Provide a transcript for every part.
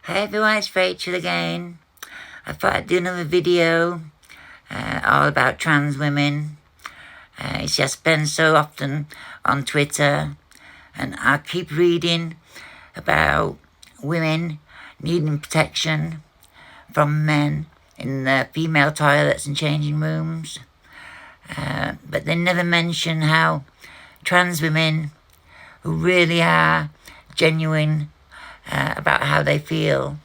Hey everyone, it's Rachel again. I thought I'd do another video all about trans women. It's just been so often on Twitter, and I keep reading about women needing protection from men in the female toilets and changing rooms. But they never mention how trans women who really are genuine about how they feel,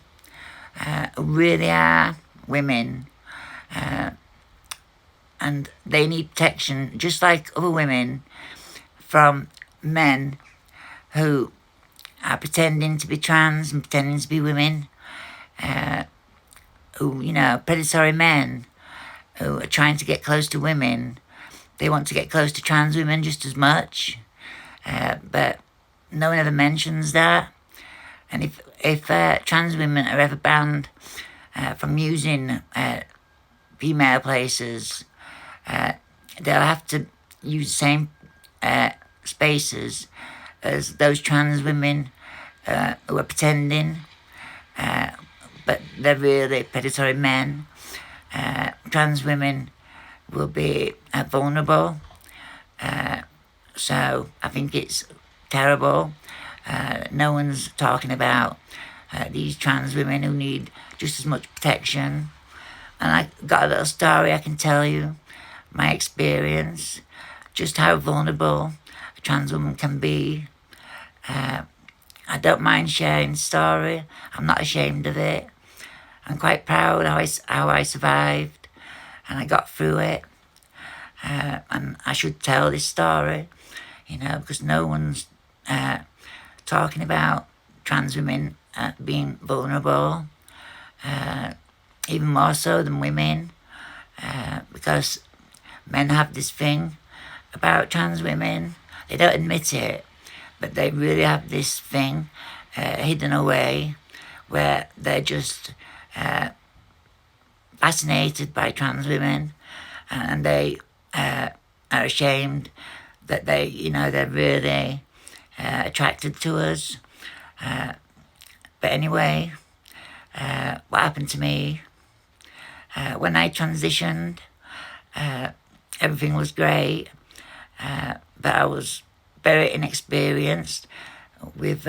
really are women, and they need protection just like other women from men who are pretending to be trans and pretending to be women, predatory men who are trying to get close to women. They want to get close to trans women just as much, but no one ever mentions that. And if trans women are ever banned from using female places, they'll have to use the same spaces as those trans women who are pretending, but they're really predatory men. Trans women will be vulnerable, so I think it's terrible. No one's talking about these trans women who need just as much protection. And I got a little story I can tell you, my experience, just how vulnerable a trans woman can be. I don't mind sharing the story. I'm not ashamed of it. I'm quite proud how I survived and I got through it. And I should tell this story, because no one's talking about trans women being vulnerable, even more so than women, because men have this thing about trans women. They don't admit it, but they really have this thing hidden away where they're just fascinated by trans women, and they are ashamed that they're really attracted to us. But anyway, what happened to me when I transitioned, everything was great, but I was very inexperienced with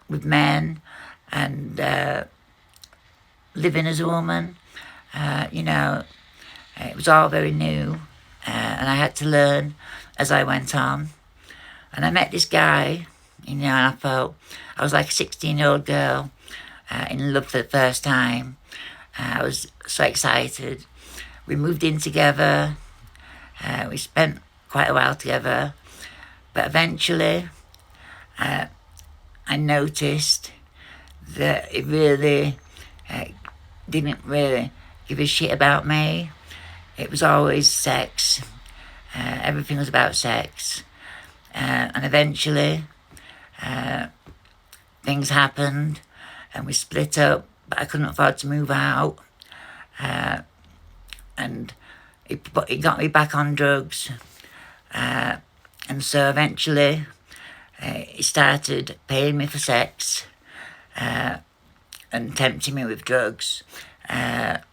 men and living as a woman. It was all very new, and I had to learn as I went on. And I met this guy, and I felt I was like a 16-year-old girl in love for the first time. I was so excited. We moved in together. We spent quite a while together. But eventually, I noticed that it really didn't really give a shit about me. It was always sex. Everything was about sex. And eventually, things happened and we split up, but I couldn't afford to move out. And it got me back on drugs. And so eventually, he started paying me for sex and tempting me with drugs. And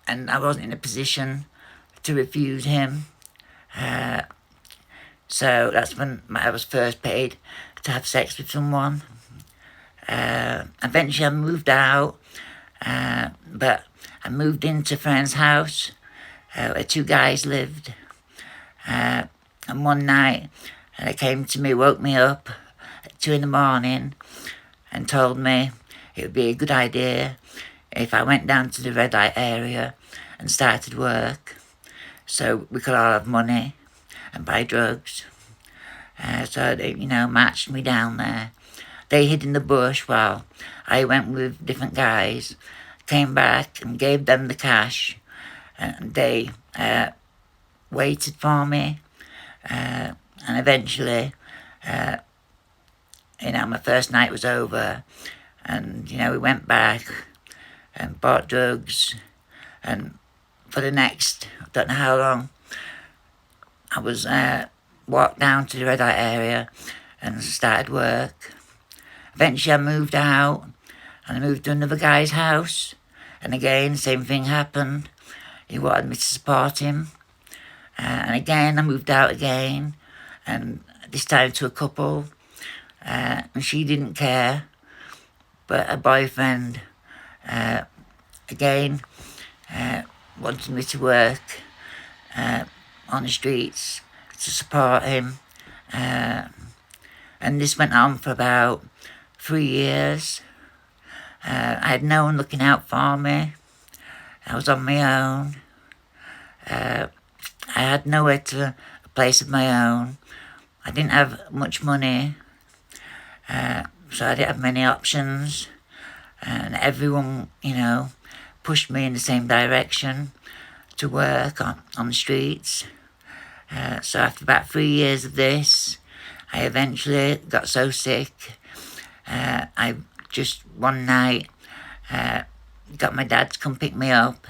I wasn't in a position to refuse him. So that's when I was first paid to have sex with someone. Eventually I moved out, but I moved into a friend's house where two guys lived. And one night they came to me, woke me up at 2 a.m. and told me it would be a good idea if I went down to the red light area and started work so we could all have money and buy drugs. So they, marched me down there. They hid in the bush while I went with different guys, came back and gave them the cash, and they waited for me, and eventually, my first night was over, and, we went back and bought drugs, and for the next, I don't know how long, I was walked down to the red light area and started work. Eventually I moved out and I moved to another guy's house. And again, same thing happened. He wanted me to support him. And again, I moved out again. And this time to a couple. And she didn't care. But her boyfriend, again, wanted me to work on the streets to support him. And this went on for about 3 years. I had no one looking out for me. I was on my own. I had nowhere to a place of my own. I didn't have much money, so I didn't have many options. And everyone, pushed me in the same direction to work on the streets. So after about 3 years of this, I eventually got so sick. I just one night got my dad to come pick me up,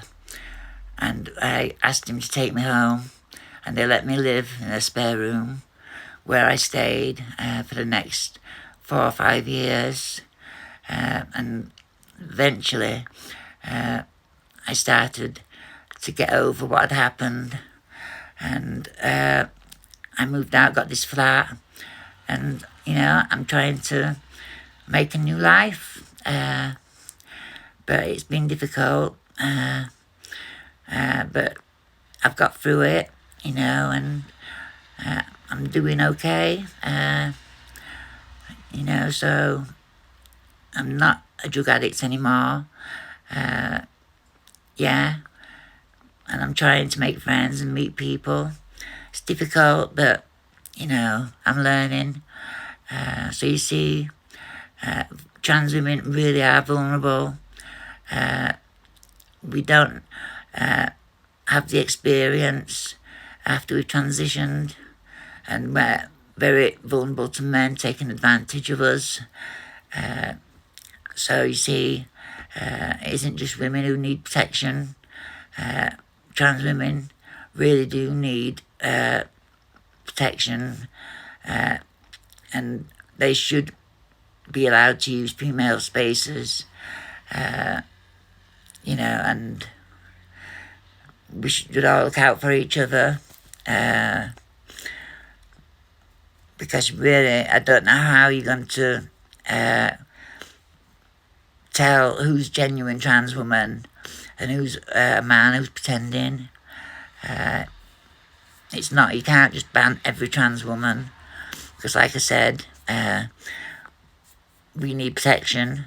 and I asked him to take me home, and they let me live in a spare room where I stayed for the next 4 or 5 years. And eventually I started to get over what had happened, and I moved out, got this flat, and I'm trying to make a new life, but it's been difficult, but I've got through it, and I'm doing okay, so I'm not a drug addict anymore, and I'm trying to make friends and meet people. It's difficult, but I'm learning. So you see, trans women really are vulnerable. We don't have the experience after we've transitioned, and we're very vulnerable to men taking advantage of us. So you see, it isn't just women who need protection. Trans women really do need protection, and they should be allowed to use female spaces, and we should all look out for each other, because really I don't know how you're going to tell who's genuine trans woman and who's a man who's pretending. It's not, you can't just ban every trans woman, because like I said, we need protection.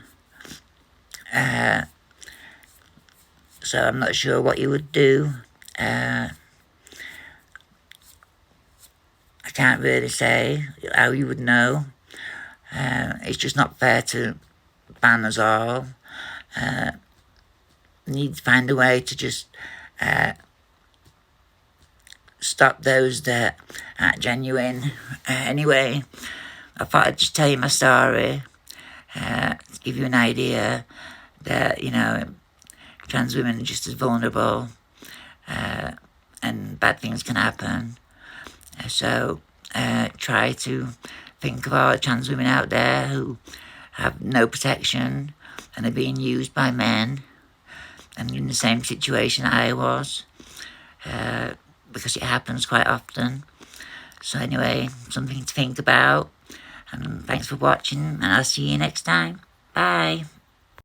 So I'm not sure what you would do. I can't really say how you would know. It's just not fair to ban us all. Need to find a way to just stop those that aren't genuine. Anyway, I thought I'd just tell you my story, to give you an idea that, trans women are just as vulnerable, and bad things can happen. So try to think of all the trans women out there who have no protection and are being used by men, and in the same situation I was, because it happens quite often. So anyway, something to think about, and thanks for watching, and I'll see you next time. Bye.